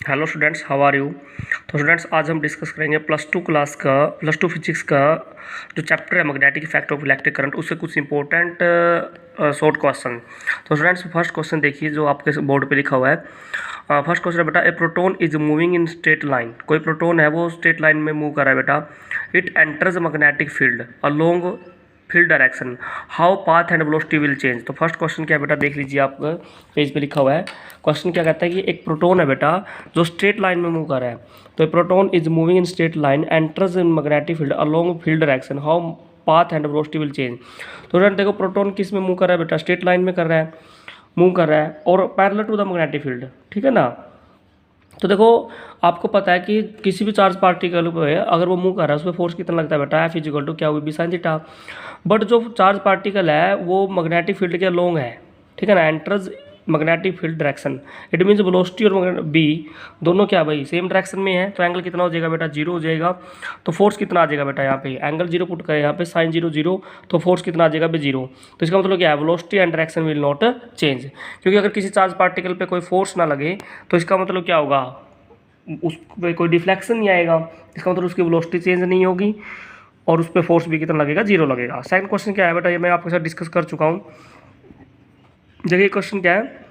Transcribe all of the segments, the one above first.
Hello students, how are you. तो students, आज हम डिस्कस करेंगे प्लस टू फिजिक्स का जो चैप्टर है magnetic effect of electric current, उससे कुछ इंपॉर्टेंट शॉर्ट क्वेश्चन। तो स्टूडेंट्स, फर्स्ट क्वेश्चन देखिए जो आपके बोर्ड पे लिखा हुआ है। फर्स्ट क्वेश्चन है बेटा, ए proton is moving in straight line. कोई प्रोटोन है वो स्ट्रेट लाइन में मूव कर रहा है बेटा। It enters magnetic field along field direction, how path and velocity will change. तो फर्स्ट क्वेश्चन क्या है बेटा, देख लीजिए, आप पेज पे लिखा हुआ है। क्वेश्चन क्या कहता है कि एक प्रोटोन है बेटा जो स्ट्रेट लाइन में मूव कर रहा है। तो proton is moving in straight line enters in magnetic field along field direction, how path and velocity will change. तो फ्रेंड देखो, प्रोटोन किस में मूव कर रहा है बेटा, स्ट्रेट लाइन में कर रहा है, मूव कर रहा है और parallel to the magnetic field, ठीक है ना। तो देखो, आपको पता है कि किसी भी चार्ज पार्टिकल पे अगर वो मूव कर रहा है उस पर फोर्स कितना लगता है बेटा, एफ इजिकल टू क्या हुई बी साइन थीटा। बट जो चार्ज पार्टिकल है वो मैग्नेटिक फील्ड के अलोंग है, ठीक है ना, enters magnetic field direction. It means velocity और बी दोनों क्या भाई सेम डायरेक्शन में है, तो एंगल कितना हो जाएगा बेटा, जीरो हो जाएगा। तो फोर्स कितना आ जाएगा बेटा, यहाँ पे एंगल जीरो पुट करें, यहाँ पे साइन जीरो जीरो, तो फोर्स कितना आ जाएगा बे जीरो। तो इसका मतलब क्या है, velocity and direction will not change. क्योंकि अगर किसी चार्ज पार्टिकल पे कोई फोर्स ना लगे तो इसका मतलब क्या होगा, उस पर कोई डिफ्लेक्शन नहीं आएगा, इसका मतलब उसकी वेलोसिटी चेंज नहीं होगी और उस पर फोर्स भी कितना लगेगा, जीरो लगेगा। सेकंड क्वेश्चन क्या है बेटा, ये मैं आपके साथ डिस्कस कर चुका हूँ। देखिए क्वेश्चन क्या है,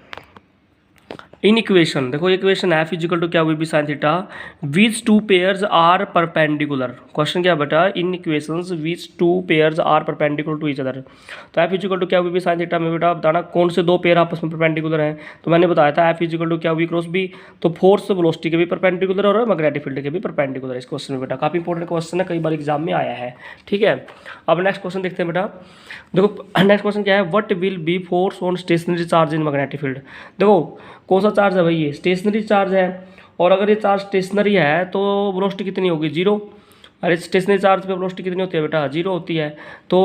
इन इक्वेशन देखो, इक्वेशन एफ इजिकल टू क्या हुई B sine theta, which two pairs are perpendicular. Question क्या बेटा, इन equations which two pairs are perpendicular to each other. तो एफ इजिकल टू क्या हुई बी साइन थीटा में बेटा बताना कौन से दो पेयर आपस में परपेंडिकुलर हैं। तो मैंने बताया था एफ इजिकल टू क्या हुई क्रॉस बी, तो फोर्स वेलोसिटी के भी परपेंडिकुलर और मैग्नेटिक फील्ड के भी परपेंडिकुलर। इस क्वेश्चन में बेटा काफी इंपॉर्टेंट क्वेश्चन है, कई बार एग्जाम में आया है, ठीक है। अब नेक्स्ट क्वेश्चन देखते हैं बेटा। देखो नेक्स्ट क्वेश्चन क्या है, what will be force on stationary charge in magnetic field. देखो कौन सा चार्ज है भाई, ये स्टेशनरी चार्ज है, और अगर ये चार्ज स्टेशनरी है तो वेलोसिटी कितनी होगी, जीरो। अरे स्टेशनरी चार्ज पे वेलोसिटी कितनी होती है बेटा, जीरो होती है। तो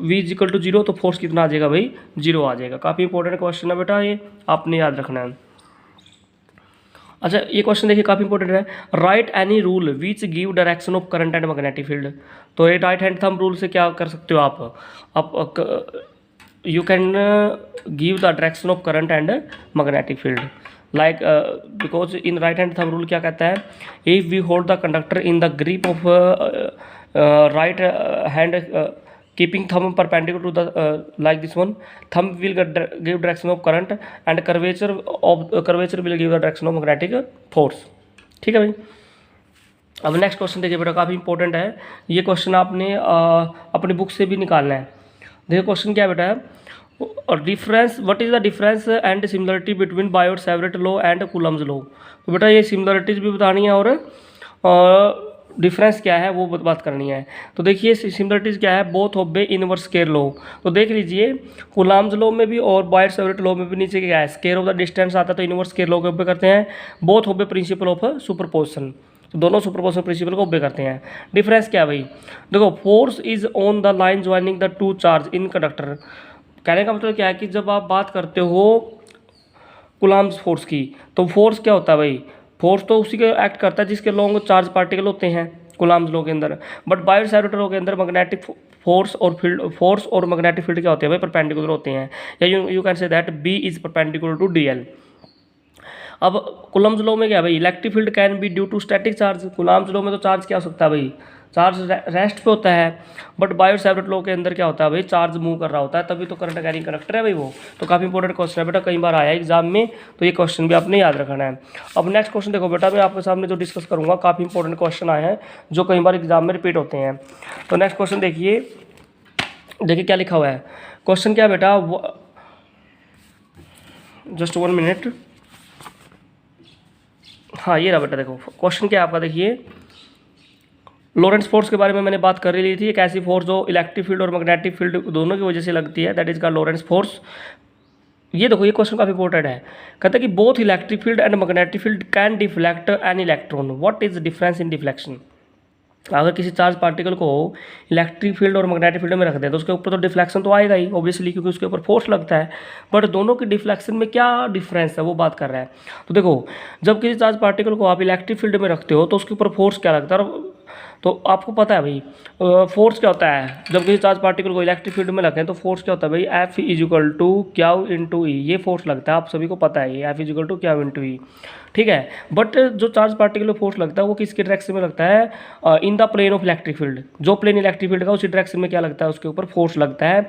v इक्वल टू जीरो, तो फोर्स कितना आ जाएगा भाई, जीरो आ जाएगा। काफ़ी इंपॉर्टेंट क्वेश्चन है बेटा, ये आपने याद रखना है। अच्छा ये क्वेश्चन देखिए काफ़ी इंपॉर्टेंट है, right any rule which give direction of current and magnetic field. तो ये राइट हैंड थंब रूल से क्या कर सकते हो आप you can give the direction of current and magnetic field, like because in right hand thumb rule क्या कहता है, if we hold the conductor in the grip of right hand keeping thumb perpendicular to the like this one, thumb will give direction of current and curvature will give the direction of magnetic force, ठीक है भाई। अब next question देखिए बेटा, काफ़ी important है ये question, आपने अपनी बुक से भी निकालना है। देखिए क्वेश्चन क्या है बेटा, difference, what is the difference and similarity between Biot Savart law and Coulomb's law. तो बेटा ये सिमिलरिटीज भी बतानी है और डिफरेंस क्या है वो बात करनी है। तो देखिए सिमिलरिटीज क्या है, both obey inverse square law. तो देख लीजिए कूलम्स लॉ में भी और बायोट सेवरेट लॉ में भी नीचे क्या है, स्केयर ऑफ द डिस्टेंस आता है, तो इनवर्स स्केयर लॉ के ओबे करते हैं। Both obey principle of superposition, तो दोनों सुपरपोजिशन प्रिंसिपल को ओबे करते हैं। डिफरेंस क्या है भाई, देखो force is on the line joining the two charge in conductor. कहने का मतलब क्या है कि जब आप बात करते हो कूलम्स फोर्स की, तो फोर्स क्या होता है भाई, फोर्स तो उसी के एक्ट करता है जिसके लॉन्ग चार्ज पार्टिकल होते हैं कूलम्स लॉ के अंदर। बट बायोट सेवरेट लॉ के अंदर मैग्नेटिक फोर्स और मैग्नेटिक फील्ड क्या होते हैं भाई, परपेंडिकुलर होते हैं, या you can say that B is perpendicular to D L. अब कूलम्स लॉ में क्या है भाई, electric field can be due to static charge. Coulomb's law में तो चार्ज क्या हो सकता है भाई, चार्ज रेस्ट पे होता है। बट बायोट सेवरेट लॉ के अंदर क्या होता है भाई, चार्ज मूव कर रहा होता है, तभी तो करंट कैरिंग कंडक्टर है भाई वो। तो काफ़ी इंपॉर्टेंट क्वेश्चन है बेटा, कई बार आया है एग्जाम में, तो ये क्वेश्चन भी आपने याद रखना है। अब नेक्स्ट क्वेश्चन देखो बेटा, मैं आपके सामने जो डिस्कस करूँगा काफ़ी इंपॉर्टेंट क्वेश्चन आए हैं जो कई बार एग्जाम में रिपीट होते हैं। तो नेक्स्ट क्वेश्चन देखिए, देखिए क्या लिखा हुआ है। क्वेश्चन क्या बेटा, जस्ट 1 मिनट, हाँ ये रहा बेटा। देखो क्वेश्चन क्या है आपका, देखिए लॉरेंट्ज फोर्स के बारे में मैंने बात कर ली थी। एक ऐसी फोर्स जो इलेक्ट्रिक फील्ड और मैग्नेटिक फील्ड दोनों की वजह से लगती है, दैट इज कॉल्ड लॉरेंट्ज फोर्स। ये देखो ये क्वेश्चन काफी इंपॉर्टेंट है, कहता है कि both electric field and magnetic field can deflect an electron, what is difference in deflection. अगर किसी चार्ज पार्टिकल को इलेक्ट्रिक फील्ड और मैग्नेटिक फील्ड में रख दें तो उसके ऊपर तो डिफ्लेक्शन तो आएगा ही ऑब्वियसली, क्योंकि उसके ऊपर फोर्स लगता है। बट दोनों की डिफ्लेक्शन में क्या डिफरेंस है वो बात कर रहा है। तो देखो जब किसी चार्ज पार्टिकल को आप इलेक्ट्रिक फील्ड में रखते हो तो उसके ऊपर फोर्स क्या लगता है, तो आपको पता है भाई फोर्स क्या होता है। जब किसी चार्ज पार्टिकल को इलेक्ट्रिक फील्ड में रखें तो फोर्स क्या होता है भाई, F is equal to Q into E, ये फोर्स लगता है, आप सभी को पता है, ये F is equal to Q into E, ठीक है। बट जो चार्ज पार्टिकल में फोर्स लगता है वो किसके डायरेक्शन में लगता है, in the plane of electric field. जो प्लेन इलेक्ट्रिक फील्ड का उसी डायरेक्शन में क्या लगता है, उसके ऊपर फोर्स लगता है।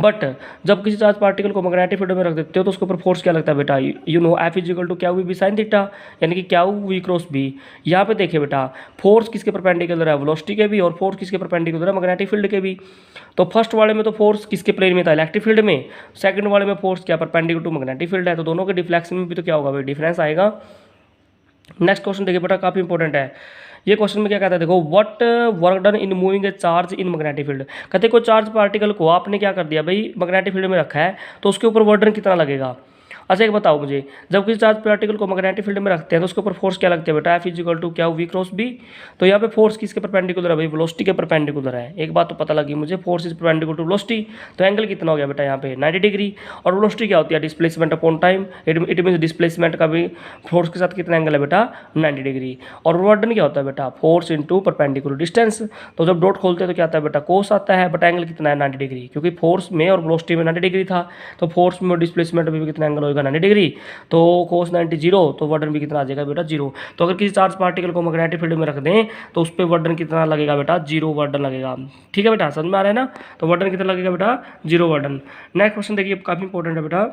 बट जब किसी चार्ज पार्टिकल को मैग्नेटिक फील्ड में रख देते हो तो उसके ऊपर फोर्स क्या लगता है बेटा, you know F is equal to Q V sine theta, यानी कि क्यू वी क्रॉस बी। यहाँ पे देखिए बेटा, फोर्स किसके परपेंडिकुलर है, वेलोसिटी के भी, और फोर्स किसके परपेंडिकुलर है, मैग्नेटिक फील्ड के भी। तो फर्स्ट वाले में तो फोर्स किसके प्लेन में था, इलेक्ट्रिक फील्ड में। सेकंड वाले में फोर्स क्या, परपेंडिकुलर टू मैग्नेटिक फील्ड है। तो दोनों के डिफ्लेक्शन में भी तो क्या होगा भाई, डिफरेंस आएगा। नेक्स्ट क्वेश्चन देखिए बेटा, काफी इंपॉर्टेंट है ये क्वेश्चन में। क्या कहता है देखो, what work done in moving A charge in magnetic field. कहते कोई चार्ज पार्टिकल को आपने क्या कर दिया भाई, मैग्नेटिक फील्ड में रखा है, तो उसके ऊपर वर्क डन कितना लगेगा। अच्छा एक बताओ मुझे, जब किसी चार्ज पार्टिकल को मैग्नेटिक फील्ड में रखते हैं तो उसके ऊपर फोर्स क्या लगती है बेटा, एफ इजिकल टू क्या वी क्रॉस बी। तो यहाँ पे फोर्स किसके परपेंडिकुलर है भाई, वेलोसिटी के परपेंडिकुलर है। एक बात तो पता लगी मुझे, force is perpendicular to velocity. तो एंगल कितना हो गया बेटा यहाँ पे 90 डिग्री। और वेलोसिटी क्या होती है, displacement upon time. It mean displacement का भी फोर्स के साथ कितना एंगल है बेटा, 90 डिग्री। और वर्क डन क्या होता है बेटा, फोर्स इंटू परपेंडिकुलर डिस्टेंस। तो जब डॉट खोलते हैं तो क्या आता है बेटा, कोस आता है। बट एंगल कितना है 90 डिग्री, क्योंकि फोर्स में और वेलोसिटी में 90 डिग्री था। तो फोर्स में और डिस्प्लेसमेंट में भी कितना एंगल होगा, 90 डिग्री। तो cos 90 जीरो, तो वर्क डन भी कितना आ जाएगा बेटा, जीरो। तो अगर किसी चार्ज पार्टिकल को मैग्नेटिक फील्ड में रख दें तो उस पर वर्क डन कितना लगेगा बेटा, जीरो वर्क डन लगेगा। ठीक है बेटा, समझ में आ रहा है ना। तो वर्क डन कितना लगेगा बेटा, zero work done. Next question देखिए, काफी इंपॉर्टेंट है बेटा।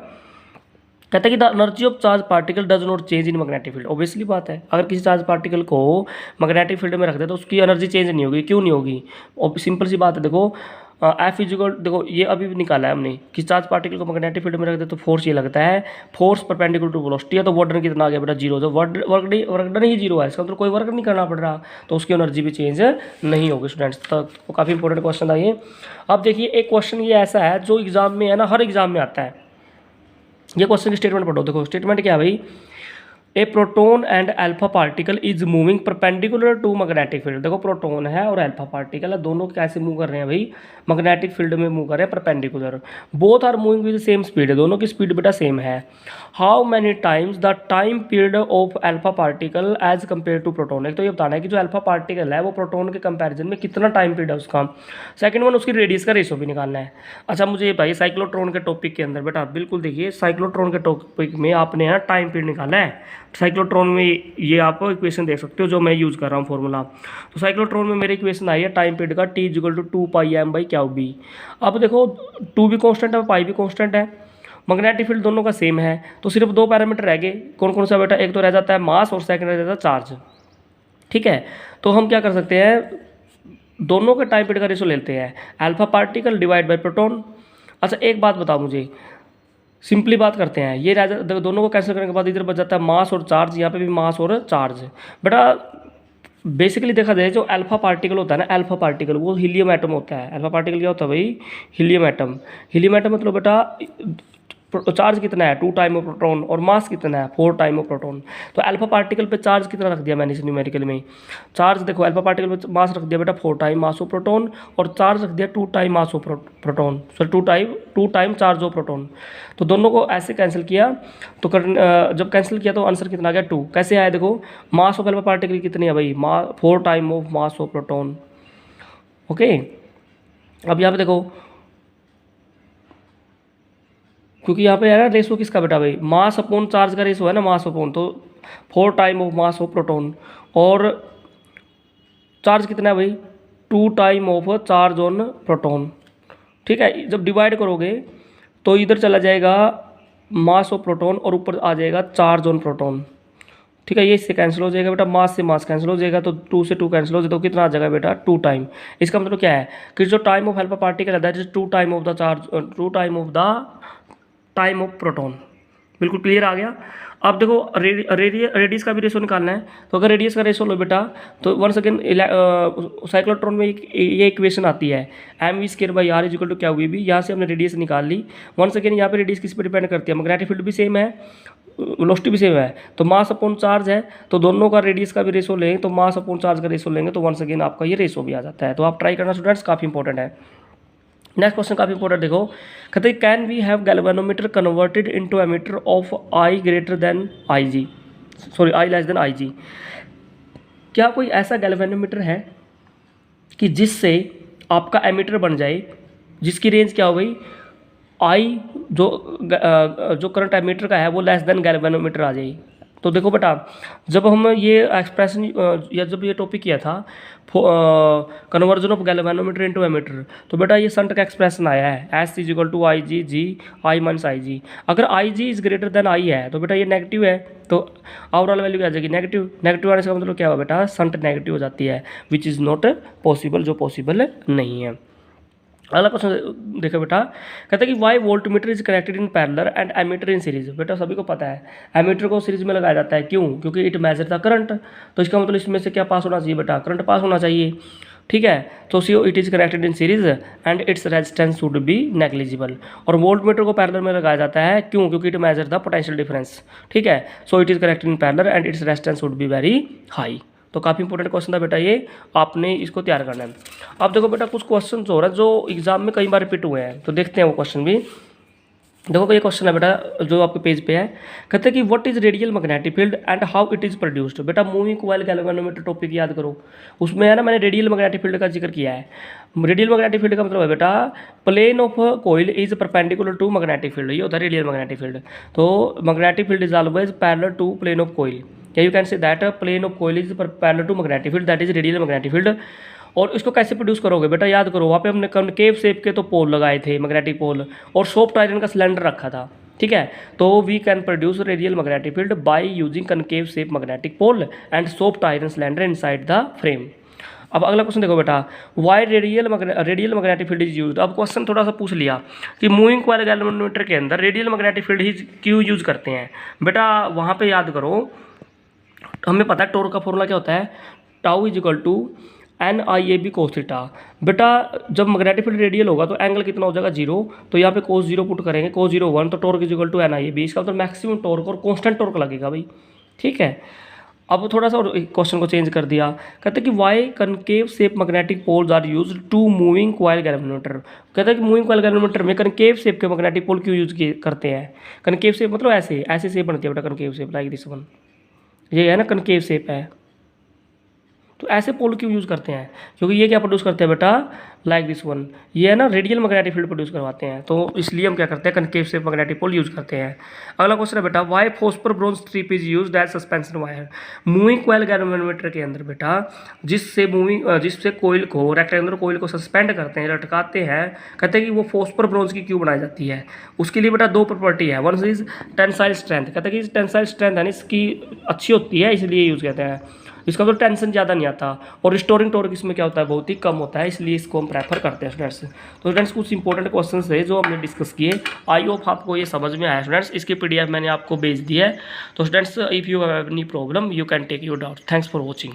कहता है कि the energy of charge particle does not change in magnetic field. Obviously बात है, अगर किसी चार्ज पार्टिकल को मैग्नेटिक फील्ड में रख दे तो उसकी एनर्जी चेंज नहीं होगी। क्यों नहीं होगी, और सिंपल सी बात है। देखो एफ इजिकल, देखो ये अभी भी निकाला है हमने कि चार्ज पार्टिकल को मैग्नेटिक फील्ड में रख दे तो फोर्स ये लगता है, फोर्स परपेंडिकुलर टू वेलोसिटी है। तो वर्क डन कितना आ गया बेटा, जीरो। तो वर्क डन ही जीरो है, इसका मतलब कोई वर्क नहीं करना पड़ रहा, तो उसकी एनर्जी भी चेंज नहीं होगी स्टूडेंट्स। तो काफ़ी इंपॉर्टेंट क्वेश्चन था ये। अब देखिए एक क्वेश्चन ये ऐसा है जो एग्जाम में है ना, हर एग्जाम में आता है। ये क्वेश्चन की स्टेटमेंट पढ़ो। देखो स्टेटमेंट क्या है भाई, a proton and alpha particle is moving perpendicular to magnetic field. देखो प्रोटोन है और अल्फा पार्टिकल है, दोनों कैसे मूव कर रहे हैं भाई, मैग्नेटिक फील्ड में मूव कर रहे हैं perpendicular. Both are moving with same speed है, दोनों की स्पीड बेटा सेम है। How many times the time period of alpha particle as compare to proton. एक तो ये बताना है कि जो अल्फा पार्टिकल है वो प्रोटोन के कंपेरिजन में कितना टाइम पीरियड है उसका। सेकंड वन, उसकी रेडियस का रेशो भी निकालना है। अच्छा मुझे ये भाई साइक्लोट्रॉन के टॉपिक के अंदर बेटा बिल्कुल देखिए, साइक्लोट्रॉन के टॉपिक में आपने यहाँ टाइम पीरियड निकालना है। साइक्लोट्रॉन में ये आप इक्वेशन देख सकते हो जो मैं यूज़ कर रहा हूँ फॉर्मूला। तो साइक्लोट्रॉन में मेरी इक्वेशन आई है टाइम पीरियड का, T equal to 2 pi M by Q B. अब देखो 2 भी कांस्टेंट है, पाई भी कांस्टेंट है, मैग्नेटिक फील्ड दोनों का सेम है। तो सिर्फ दो पैरामीटर रह गए, कौन कौन सा बेटा, एक तो रह जाता है मास और सेकंड रह जाता है चार्ज। ठीक है, तो हम क्या कर सकते हैं, दोनों के टाइम पीरियड का रेशो लेते हैं, alpha particle divide by proton. अच्छा एक बात बताओ मुझे, सिंपली बात करते हैं, ये दोनों को कैंसिल करने के बाद इधर बच जाता है मास और चार्ज, यहाँ पे भी मास और चार्ज। बेटा बेसिकली देखा जाए जो अल्फा पार्टिकल होता है ना, अल्फा पार्टिकल वो हीलियम एटम होता है। अल्फा पार्टिकल क्या होता है भाई, हीलियम एटम। हीलियम एटम मतलब बेटा चार्ज कितना है, 2 टाइम ऑफ प्रोटॉन, और मास कितना है, 4 टाइम ऑफ प्रोटॉन। तो अल्फा पार्टिकल पे चार्ज कितना रख दिया मैंने इस न्यूमेरिकल में, चार्ज देखो अल्फा पार्टिकल पे मास रख दिया बेटा 4 टाइम मास ऑफ प्रोटॉन, और चार्ज रख दिया 2 time mass of proton, sorry 2 time charge of proton. तो दोनों को ऐसे कैंसिल किया, तो जब कैंसिल किया तो आंसर कितना आ गया 2। कैसे आया देखो, मास ऑफ अल्फा पार्टिकल कितनी है भाई, 4 time of mass of proton. Okay, अब यहाँ पे देखो, क्योंकि यहाँ पे है ना रेशो किसका बेटा भाई, मास अपॉन चार्ज का रेशो है ना, मास अपॉन, तो 4 time of mass of proton, और चार्ज कितना है भाई, 2 time of charge on proton. ठीक है, जब डिवाइड करोगे तो इधर चला जाएगा मास ऑफ प्रोटॉन और ऊपर आ जाएगा चार्ज ऑन प्रोटॉन। ठीक है, ये इससे कैंसिल हो जाएगा बेटा, मास से मास कैंसिल हो जाएगा, तो 2 से 2 कैंसिल हो जाएगा, तो कितना आ जाएगा बेटा 2 टाइम। इसका मतलब क्या है कि जो टाइम ऑफ अल्फा पार्टिकल है that is 2 time of the charge, 2 time of the time of proton. बिल्कुल क्लियर आ गया। अब देखो रेडियस का भी रेशो निकालना है, तो अगर रेडियस का रेशो लो बेटा तो वंस अगेन साइक्लोट्रॉन में ये इक्वेशन आती है mv² by r equal to क्या हुई भी, यहाँ से हमने रेडियस निकाल ली। वंस अगेन यहाँ पे रेडियस किस पे डिपेंड करती है, मैग्नेटिक फील्ड भी सेम है, वेलोसिटी भी सेम है, तो मास अपॉन चार्ज है, तो दोनों का रेडियस का भी रेशो लेंगे, तो मास अपॉन चार्ज का रेशो लेंगे, तो वंस अगेन आपका ये रेशो भी आ जाता है। तो आप ट्राई करना स्टूडेंट्स, काफ़ी इंपॉर्टेंट है। नेक्स्ट क्वेश्चन काफी इंपॉर्टेंट, देखो कहते हैं can we have galvanometer converted into ammeter of I greater than I G, sorry I less than I G. क्या कोई ऐसा गैल्वेनोमीटर है कि जिससे आपका एमीटर बन जाए जिसकी रेंज क्या हो गई, आई जो करंट एमीटर का है वो लेस देन गैल्वेनोमीटर आ जाए। तो देखो बेटा, जब हम ये एक्सप्रेशन या जब ये टॉपिक किया था conversion of galvanometer into ammeter, तो बेटा ये संट का एक्सप्रेशन आया है S is equal to I G G I minus I G. अगर I G is greater than I है तो बेटा ये नेगेटिव है, तो ओवरऑल वैल्यू क्या आ जाएगी नेगेटिव। नेगेटिव आने से मतलब क्या हुआ बेटा, संट नेगेटिव हो जाती है, विच इज़ नॉट पॉसिबल, जो पॉसिबल नहीं है। अगला क्वेश्चन देखो बेटा, कहता है कि why voltmeter is connected in parallel and ammeter in series. बेटा सभी को पता है एमीटर को सीरीज में लगाया जाता है, क्यों? क्योंकि इट मेजर द करंट। तो इसका मतलब इसमें से क्या पास होना चाहिए बेटा, करंट पास होना चाहिए, ठीक है। तो see it is connected in series and its resistance should be negligible. और वोल्टमीटर को पैरेलल में लगाया जाता है, क्यों? क्योंकि it measure the potential difference, ठीक है। So it is connected in parallel and its resistance should be very high. तो काफ़ी इंपॉर्टेंट क्वेश्चन था बेटा ये, आपने इसको तैयार करना है। अब देखो बेटा कुछ क्वेश्चन हो रहा है जो एग्जाम में कई बार रिपीट हुए हैं, तो देखते हैं वो क्वेश्चन भी। देखो ये क्वेश्चन है बेटा जो आपके पेज पे है, कहते हैं कि what is radial magnetic field and how it is produced. बेटा मूविंग कॉइल गैल्वेनोमीटर टॉपिक याद करो, उसमें है ना मैंने रेडियल मैग्नेटिक फील्ड का जिक्र किया है। रेडियल मैग्नेटिक फील्ड का मतलब है बेटा plane of coil is perpendicular to magnetic field, ये होता है रेडियल मैग्नेटिक फील्ड। तो magnetic field is always parallel to plane of coil, या you can say that plane of coil is parallel to magnetic field, that is radial magnetic field. और इसको कैसे produce करोगे बेटा, याद करो वहाँ पे हमने कनकेव शेप के तो पोल लगाए थे मैग्नेटिक पोल, और सॉफ्ट आयरन का सिलेंडर रखा था, ठीक है। तो we can produce radial magnetic field by using concave shape magnetic pole and soft iron cylinder inside the frame. अब अगला क्वेश्चन देखो बेटा, why radial magnetic field is use. अब क्वेश्चन थोड़ा सा पूछ लिया कि मूविंग कॉइल गैल्वेनोमीटर के अंदर रेडियल मैग्नेटिक फील्ड ही क्यों यूज करते हैं। बेटा वहाँ पे याद करो, हमें पता है टॉर्क का फॉर्मूला क्या होता है, tau is equal to N I A B cos theta. बेटा जब मैग्नेटिक फील्ड रेडियल होगा तो एंगल कितना हो जाएगा 0, तो यहाँ पे कोस 0 पुट करेंगे, कोस 0 1, तो torque is equal to N I A B. इसका मतलब मैक्सिमम टॉर्क और कांस्टेंट टॉर्क लगेगा भाई, ठीक है। अब थोड़ा सा क्वेश्चन को चेंज कर दिया, कहते हैं कि why concave shape magnetic poles are use to moving coil galvanometer. कहते हैं कि मूविंग कॉइल गैल्वेनोमीटर में कनकेव शेप के मैग्नेटिक पोल क्यों यूज करते हैं। कनकेव शेप मतलब ऐसे ऐसे शेप बनती है बेटा, concave shape like this one, ये है ना कनकेव शेप है, तो ऐसे पोल क्यों यूज़ करते हैं, क्योंकि ये क्या प्रोड्यूस करते हैं बेटा, लाइक दिस वन, ये है ना रेडियल मैग्नेटिक फील्ड प्रोड्यूस करवाते हैं, तो इसलिए हम क्या करते हैं concave shape magnetic pole use करते हैं। अगला क्वेश्चन है बेटा, why phosphor bronze strip is used as suspension wire. Moving coil galvanometer के अंदर बेटा जिससे कोइल को रेक्टेंगुलर कोइल को सस्पेंड करते हैं, लटकाते हैं, कहते हैं कि वो फॉस्फर ब्रोंज की क्यों बनाई जाती है। उसके लिए बेटा दो प्रॉपर्टी है, वन इज टेंसाइल स्ट्रेंथ, कहते हैं कि टेंसाइल स्ट्रेंथ है इसकी अच्छी होती है, इसलिए यूज़ कहते हैं। इसका तो टेंशन ज़्यादा नहीं आता, और रिस्टोरिंग टॉर्क इसमें क्या होता है, बहुत ही कम होता है, इसलिए इसको हम प्रेफर करते हैं स्टूडेंट्स। तो स्टूडेंट्स कुछ इंपॉर्टेंट क्वेश्चंस है जो हमने डिस्कस किए, आई होप आपको ये समझ में आया स्टूडेंट्स। इसकी पीडीएफ मैंने आपको भेज दी है, तो students if you have any problem you can take your doubt. Thanks for watching.